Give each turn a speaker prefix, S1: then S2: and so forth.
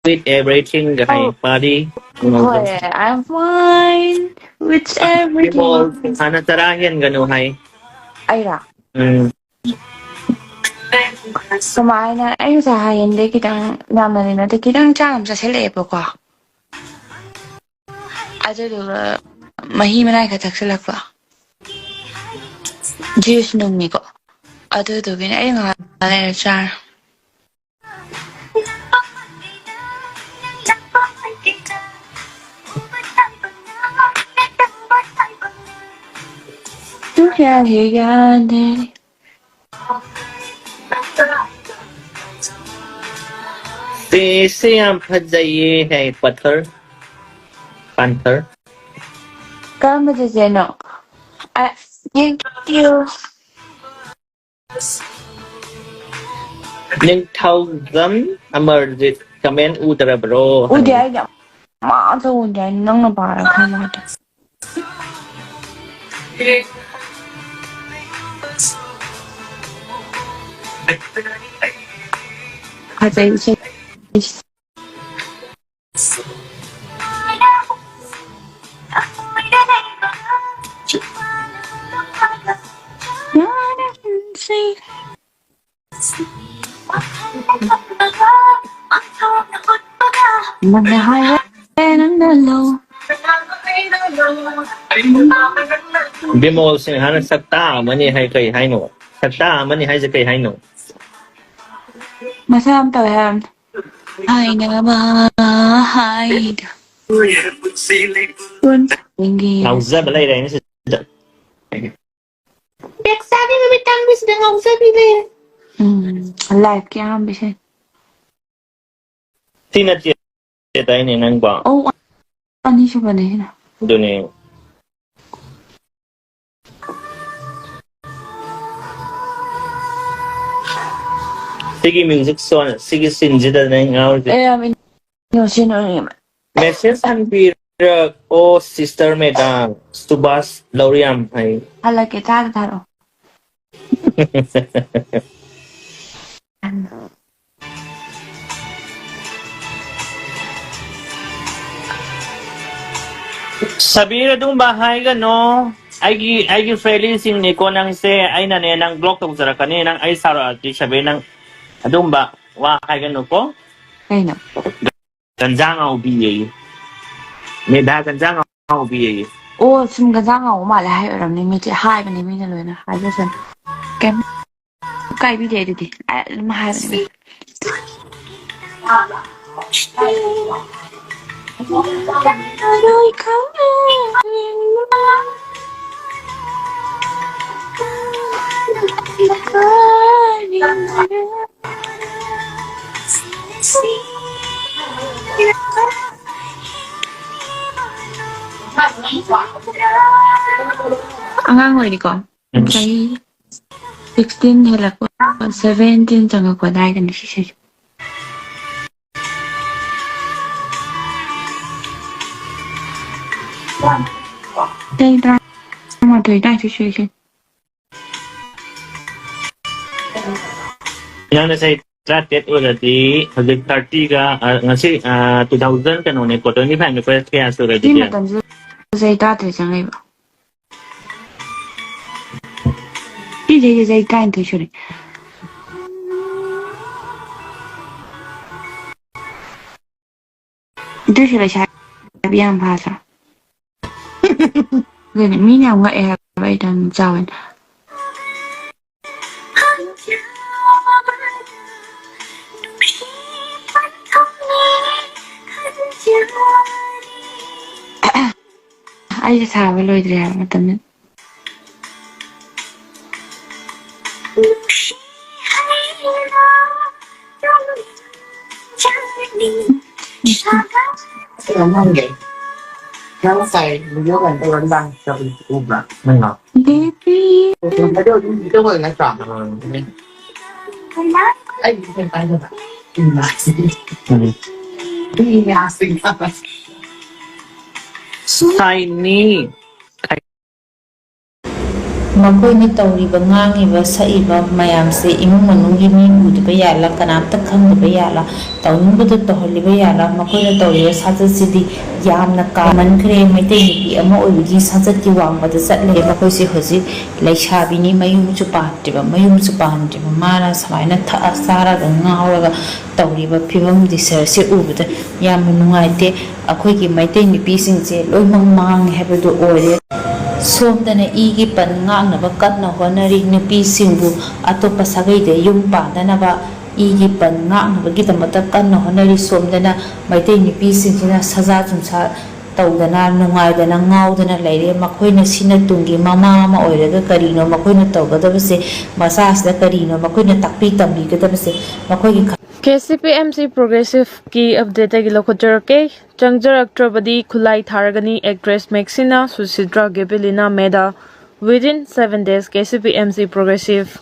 S1: with everything ก็ให้ปาดี
S2: I'm fine with
S1: พี่โม
S2: everything
S1: ฮานาจาราเฮียนกันหนูให้
S2: ay ra kumain na ay sa hindi kitang naman na kitang jam sa selepo ko aja dulu mahi manai ka taksalak pa juice nung ni ko aja dulu gini ay nga alay char tu kya hiya ne
S1: से आप जाइए है पत्थर पत्थर
S2: काम बजे no thank you
S1: nhưng thâu gấm amar dịch comment udara bro
S2: udah aja masa udah nang na para kamu ada ada isi mana hai nang dalo
S1: Bimol sinh hana sakta mani hay kay hay no sakta mani hay sa kay hay no
S2: masa am tao ham hai na ba hai quân nghe
S1: ngọc ra bên đây nó sẽ
S2: biết sao đi mới tăng biết được ngọc ra đi lên live kia am biết
S1: tin là chuyện đây này năng bảo
S2: anh đi chụp ảnh này nè
S1: đồ này sige music song sige sinji da nang ngao
S2: mình nhiều xin lỗi
S1: message han pi o sister Medha Subas Lauriam hai
S2: hala ke ta tharo
S1: Sabira dung bahay ka no ay friendly sing ni ko nang se ay na ne nang block tong sara kani nang ay sara ati sabi nang adung ba wa hay ka no ko
S2: ay no
S1: ganjang au bi Medha ganjang au bi
S2: ô xin cái răng ngầu mà lại hay ở đằng này mình chỉ hai bên này mình rồi nè hai cái sân kem cây bị để đi mà hai bên này đôi khóc ang ngồi đi con cái 16 hay là 17 chẳng có đây là sẽ đây ra mà thời đại situation
S1: yan na say tratet already hagig 30 ka ngasi 2000 ka no ne ko to ni phang ko kaya so ready
S2: đi mà tầm dây ta thì chẳng ai bảo đi dây canh thôi chứ này đây là sai bị ăn phá sao người này mi nào vậy vậy đằng sau anh ai sẽ với lôi ra mà tầm nhất
S3: ngon vậy nó xài vô gần tôi vẫn đang cho uống là mình ngọt
S2: baby
S3: tôi thấy đâu cái người nó chọn anh bên tay thôi đi nhà sinh
S1: sai ni
S4: ꯃꯈꯣꯏꯅ ꯇꯧꯔꯤꯕ ꯉꯥꯡꯉꯤꯕ ꯁꯛꯏꯕ ꯃꯌꯥꯝꯁꯦ ꯏꯃꯨꯡ ꯃꯅꯨꯡꯒꯤ ꯃꯤ ꯎꯗꯕ ꯌꯥꯠꯂ ꯀꯅꯥꯝꯇ ꯈꯪꯗꯕ ꯌꯥꯠꯂ ꯇꯧꯅꯤꯡꯕꯗ ꯇꯧꯍꯜꯂꯤꯕ ꯌꯥꯠꯂ ꯃꯈꯣꯏꯅ ꯇꯧꯔꯤꯕ ꯁꯥꯖꯠꯁꯤꯗꯤ ꯌꯥꯝꯅ ꯀꯥꯃꯟꯈ꯭ꯔꯦ ꯃꯩꯇꯩ ꯅꯨꯄꯤ ꯑꯃ ꯑꯣꯏꯕꯒꯤ ꯁꯥꯖꯠꯀꯤ ꯋꯥꯡꯃꯗ ꯆꯠꯂꯦ ꯃꯈꯣꯏꯁꯦ ꯍꯧꯖꯤꯛ ꯂꯩꯁꯥꯕꯤꯅꯤ ꯃꯌꯨꯝꯁꯨ ꯄꯥꯟꯗ꯭ꯔꯤꯕ ꯃꯥꯅ ꯁꯨꯃꯥꯏꯅ ꯊꯛꯑ ꯆꯥꯔꯒ ꯉꯥꯎꯔꯒ ꯇꯧꯔꯤꯕ ꯐꯤꯕꯝ ꯗꯤꯁꯔꯁꯦ ꯎꯕꯗ ꯌꯥꯝꯅ ꯅꯨꯡꯉꯥꯏꯇꯦ ꯑꯩꯈꯣꯏꯒꯤ ꯃꯩꯇꯩ ꯅꯨꯄꯤꯁꯤꯡꯁꯦ ꯂꯣꯏꯅꯃꯛ ꯃꯥꯡꯉꯦ ꯍꯥꯏꯕꯗꯨ ꯑꯣꯏꯔꯦ ꯁꯣꯝꯗꯅ ꯏꯒꯤ ꯄꯟ ꯉꯥꯛꯅꯕ ꯀꯟꯅ ꯍꯣꯠꯅꯔꯤ ꯅꯨꯄꯤꯁꯤꯡꯕꯨ ꯑꯇꯣꯞꯄ ꯁꯥꯒꯩꯗ ꯌꯨꯝ ꯄꯥꯟꯗꯅꯕ ꯏꯒꯤ ꯄꯟ ꯉꯥꯛꯅꯕꯒꯤꯗꯃꯛꯇ ꯀꯟꯅ ꯍꯣꯠꯅꯔꯤ ꯁꯣꯝꯗꯅ ꯃꯩꯇꯩ ꯅꯨꯄꯤꯁꯤꯡꯁꯤꯅ ꯁꯖꯥ ꯆꯨꯝꯁꯥ ꯇꯧꯗꯅ ꯅꯨꯡꯉꯥꯏꯗꯅ ꯉꯥꯎꯗꯅ ꯂꯩꯔꯦ ꯃꯈꯣꯏꯅ ꯁꯤꯅ ꯇꯨꯡꯒꯤ ꯃꯃꯥ ꯑꯃ ꯑꯣꯏꯔꯒ ꯀꯔꯤꯅꯣ ꯃꯈꯣꯏꯅ ꯇꯧꯒꯗꯕꯁꯦ ꯃꯆꯥꯁꯤꯗ ꯀꯔꯤꯅꯣ ꯃꯈꯣꯏꯅ ꯇꯥꯛꯄꯤ ꯇꯝꯕꯤꯒꯗꯕꯁꯦ ꯃꯈꯣꯏꯒꯤ
S5: KCPMC ꯄ꯭ꯔꯣꯒ꯭ꯔꯦꯁꯤꯚꯀꯤ ꯑꯞꯗꯦꯠꯇꯒꯤ ꯂꯧꯈꯠꯆꯔꯛꯀꯦ ꯆꯪꯖꯔꯛꯇ꯭ꯔꯕꯗꯤ ꯈꯨꯠꯂꯥꯏ ꯊꯥꯔꯒꯅꯤ actress ꯃꯦꯛꯁꯤꯅꯥ ꯁꯨꯁꯤꯇ꯭ꯔꯥꯒꯤ ꯃꯦꯙꯥ within 7 days KCPMC Progressive